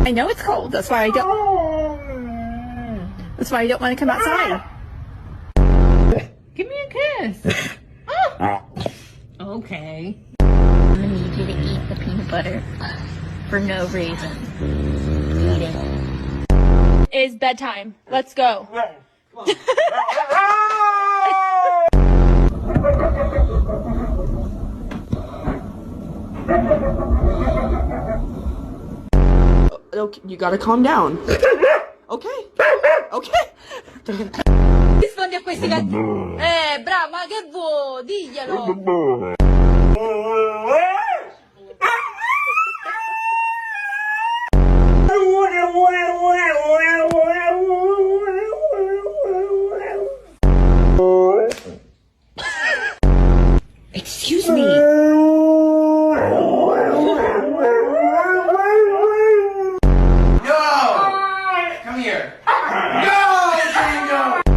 I know it's cold. That's why I don't. That's why I don't want to come outside. Give me a kiss. Oh. Okay. I'm gonna need you to eat the peanut butter for no reason. Eat it. It's bedtime. Let's go. Okay, you gotta calm down. Okay. Okay. Rispondi a questi gatti. Bravo, ma che vuoi? Diglielo. Excuse me. Come here. Go, Tango!